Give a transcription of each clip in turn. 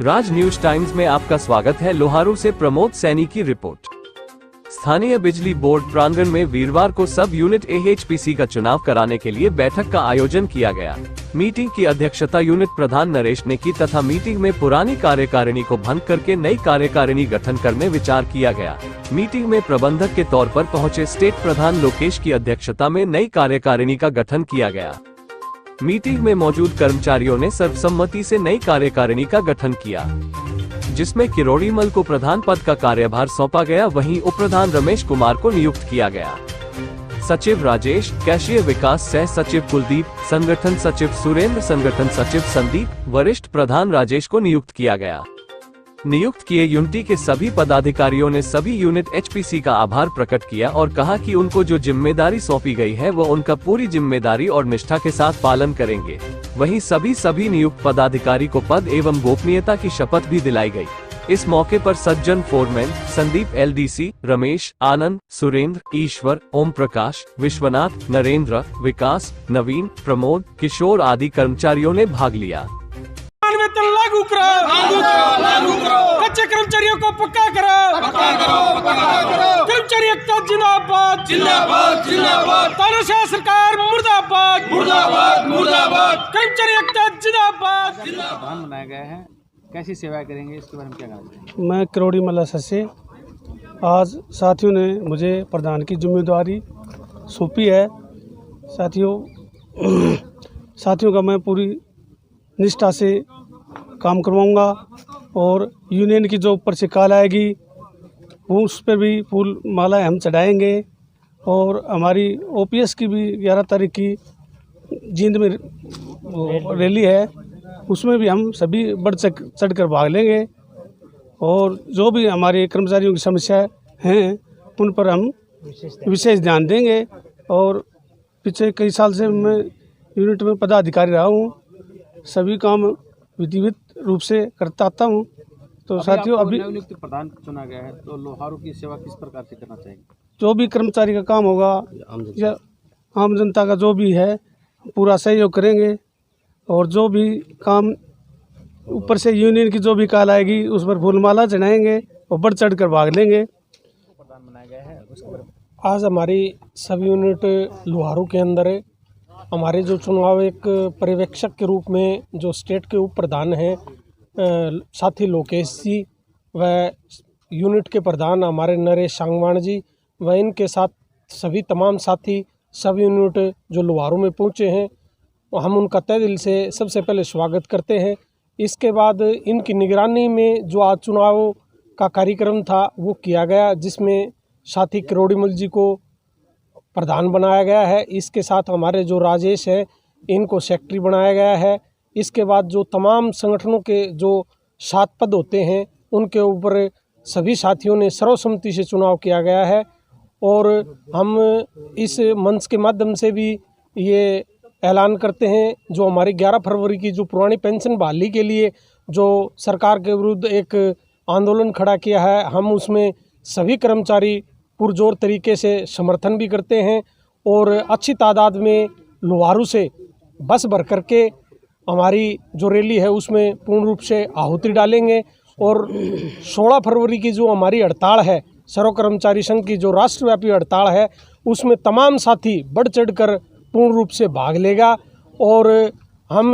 राज news times में आपका स्वागत है। लोहारू से प्रमोद सैनी की रिपोर्ट। स्थानीय बिजली बोर्ड प्रांगण में वीरवार को सब यूनिट एएचपीसी का चुनाव कराने के लिए बैठक का आयोजन किया गया। मीटिंग की अध्यक्षता यूनिट प्रधान नरेश ने की तथा मीटिंग में पुरानी कार्यकारिणी को भंग करके नई कार्यकारिणी गठन करने विचार किया गया। मीटिंग में प्रबंधक के तौर पर पहुंचे स्टेट प्रधान लोकेश की अध्यक्षता में नई कार्यकारिणी का गठन किया गया। मीटिंग में मौजूद कर्मचारियों ने सर्वसम्मति से नई कार्यकारिणी का गठन किया, जिसमें किरोड़ीमल को प्रधान पद का कार्यभार सौंपा गया। वहीं उप प्रधान रमेश कुमार को नियुक्त किया गया। सचिव राजेश, कैशियर विकास, सह सचिव कुलदीप, संगठन सचिव सुरेंद्र, संगठन सचिव संदीप, वरिष्ठ प्रधान राजेश को नियुक्त किया गया। नियुक्त किए यूनिटी के सभी पदाधिकारियों ने सभी यूनिट एचपीसी का आभार प्रकट किया और कहा कि उनको जो जिम्मेदारी सौंपी गई है वो उनका पूरी जिम्मेदारी और निष्ठा के साथ पालन करेंगे। वहीं सभी नियुक्त पदाधिकारी को पद एवं गोपनीयता की शपथ भी दिलाई गई। इस मौके पर सज्जन फोरमैन, संदीप एलडीसी, रमेश, आनंद, सुरेंद्र, ईश्वर, ओम प्रकाश, विश्वनाथ, नरेंद्र, विकास, नवीन, प्रमोद, किशोर आदि कर्मचारियों ने भाग लिया। लागू करो, कच्चे कर्मचारियों को पक्का करो, कर्मचारी एकता जिंदाबाद, तानाशाह सरकार मुर्दाबाद, कर्मचारी एकता जिंदाबाद। प्लान बनाया गया है, कैसी सेवाएं करेंगे, इसके बारे में क्या कहना है? मैं किरोड़ीमल से आज साथियों ने मुझे प्रधान की जिम्मेदारी सौंपी है। साथियों का मैं पूरी निष्ठा से काम करवाऊंगा और यूनियन की जो ऊपर से कॉल आएगी वो उस पर भी फूल माला हम चढ़ाएंगे। और हमारी ओपीएस की भी 11 तारीख की जींद में रैली है, उसमें भी हम सभी बढ़ चढ़ कर भाग लेंगे। और जो भी हमारे कर्मचारियों की समस्या हैं उन पर हम विशेष ध्यान देंगे। और पिछले कई साल से मैं यूनिट में पदाधिकारी रहा हूँ, सभी काम विधिवत रूप से करता आता हूँ। तो साथियों अभी नियुक्त प्रधान चुना गया है, तो लोहारू की सेवा किस प्रकार से करना चाहिए? जो भी कर्मचारी का काम होगा या आम जनता का जो भी है पूरा सहयोग करेंगे। और जो भी काम ऊपर से यूनियन की जो भी कॉल आएगी उस पर फूलमाला चढ़ाएंगे और बढ़ चढ़ कर भाग लेंगे। आज हमारी सभी यूनिट लोहारू के अंदर हमारे जो चुनाव एक पर्यवेक्षक के रूप में जो स्टेट के उप प्रधान हैं साथी लोकेश जी व यूनिट के प्रधान हमारे नरेश सांगवान जी व इनके साथ सभी तमाम साथी सब यूनिट जो लोहारू में पहुंचे हैं, हम उनका तहे दिल से सबसे पहले स्वागत करते हैं। इसके बाद इनकी निगरानी में जो आज चुनाव का कार्यक्रम था वो किया गया, जिसमें साथी किरोड़ीमल जी को प्रधान बनाया गया है। इसके साथ हमारे जो राजेश हैं इनको सेक्रेटरी बनाया गया है। इसके बाद जो तमाम संगठनों के जो 7 पद होते हैं उनके ऊपर सभी साथियों ने सर्वसम्मति से चुनाव किया गया है। और हम इस मंच के माध्यम से भी ये ऐलान करते हैं, जो हमारी 11 फरवरी की जो पुरानी पेंशन बहाली के लिए जो सरकार के विरुद्ध एक आंदोलन खड़ा किया है, हम उसमें सभी कर्मचारी पुरजोर तरीके से समर्थन भी करते हैं। और अच्छी तादाद में लोहारू से बस भर करके हमारी जो रैली है उसमें पूर्ण रूप से आहुति डालेंगे। और 16 फरवरी की जो हमारी हड़ताल है, सर्व कर्मचारी संघ की जो राष्ट्रव्यापी हड़ताल है, उसमें तमाम साथी बढ़ चढ़ कर पूर्ण रूप से भाग लेगा। और हम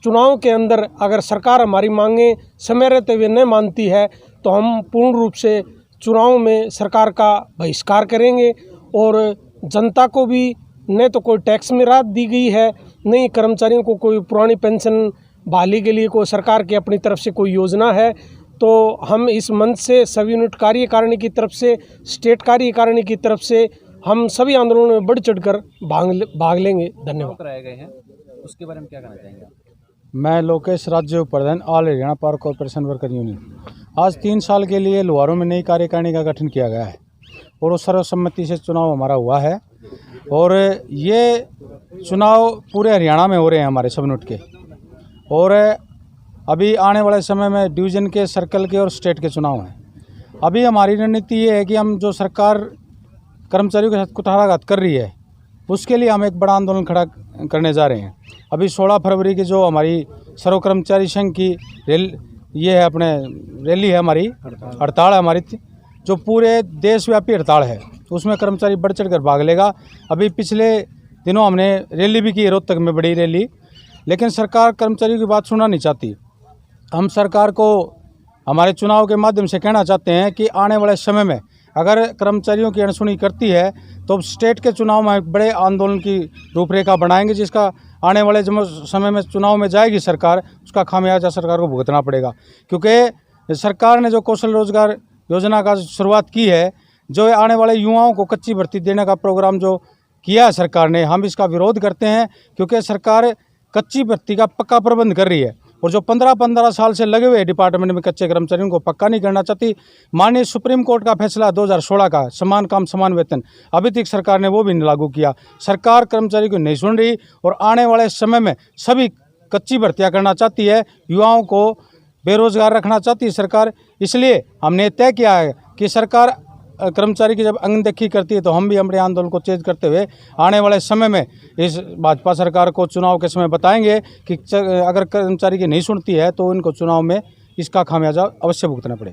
चुनाव के अंदर अगर सरकार हमारी मांगे समय रहते हुए नहीं मानती है तो हम पूर्ण रूप से चुनाव में सरकार का बहिष्कार करेंगे। और जनता को भी न तो कोई टैक्स में राहत दी गई है, नहीं कर्मचारियों को कोई पुरानी पेंशन बहाली के लिए कोई सरकार की अपनी तरफ से कोई योजना है। तो हम इस मंच से सभी यूनिट कार्यकारिणी की तरफ से, स्टेट कार्यकारिणी की तरफ से हम सभी आंदोलनों में बढ़ चढ़कर भाग लेंगे। धन्यवाद। कराए गए हैं, उसके बारे में क्या कहना चाहेंगे? मैं लोकेश, राज्य प्रधान All Haryana Power Corporation Worker Union. आज 3 साल के लिए लोहारू में नई कार्यकारिणी का गठन किया गया है और वो सर्वसम्मति से चुनाव हमारा हुआ है। और ये चुनाव पूरे हरियाणा में हो रहे हैं हमारे सब यूनिट के। और अभी आने वाले समय में डिवीज़न के, सर्कल के और स्टेट के चुनाव हैं। अभी हमारी रणनीति ये है कि हम जो सरकार कर्मचारियों के साथ कुठाराघात कर रही है उसके लिए हम एक बड़ा आंदोलन खड़ा करने जा रहे हैं। अभी 16 फरवरी की जो हमारी सर्व कर्मचारी संघ की ये है अपने रैली है हमारी, हड़ताल है हमारी, जो पूरे देशव्यापी हड़ताल है, उसमें कर्मचारी बढ़ चढ़ कर भाग लेगा। अभी पिछले दिनों हमने रैली भी की, रोहतक में बड़ी रैली, लेकिन सरकार कर्मचारियों की बात सुनना नहीं चाहती। हम सरकार को हमारे चुनाव के माध्यम से कहना चाहते हैं कि आने वाले समय में अगर कर्मचारियों की अनसुनी करती है तो स्टेट के चुनाव में बड़े आंदोलन की रूपरेखा बनाएंगे, जिसका आने वाले समय में चुनाव में जाएगी सरकार, उसका खामियाजा सरकार को भुगतना पड़ेगा। क्योंकि सरकार ने जो कौशल रोजगार योजना का शुरुआत की है, जो आने वाले युवाओं को कच्ची भर्ती देने का प्रोग्राम जो किया है सरकार ने, हम इसका विरोध करते हैं। क्योंकि सरकार कच्ची भर्ती का पक्का प्रबंध कर रही है और जो 15-15 साल से लगे हुए डिपार्टमेंट में कच्चे कर्मचारियों को पक्का नहीं करना चाहती। माननीय सुप्रीम कोर्ट का फैसला 2016 का समान काम समान वेतन, अभी तक सरकार ने वो भी नहीं लागू किया। सरकार कर्मचारी को नहीं सुन रही और आने वाले समय में सभी कच्ची भर्तियां करना चाहती है, युवाओं को बेरोजगार रखना चाहती है सरकार। इसलिए हमने तय किया है कि सरकार कर्मचारी की जब अनदेखी करती है तो हम भी अपने आंदोलन को तेज करते हुए आने वाले समय में इस भाजपा सरकार को चुनाव के समय बताएंगे कि अगर कर्मचारी की नहीं सुनती है तो इनको चुनाव में इसका खामियाजा अवश्य भुगतना पड़ेगा।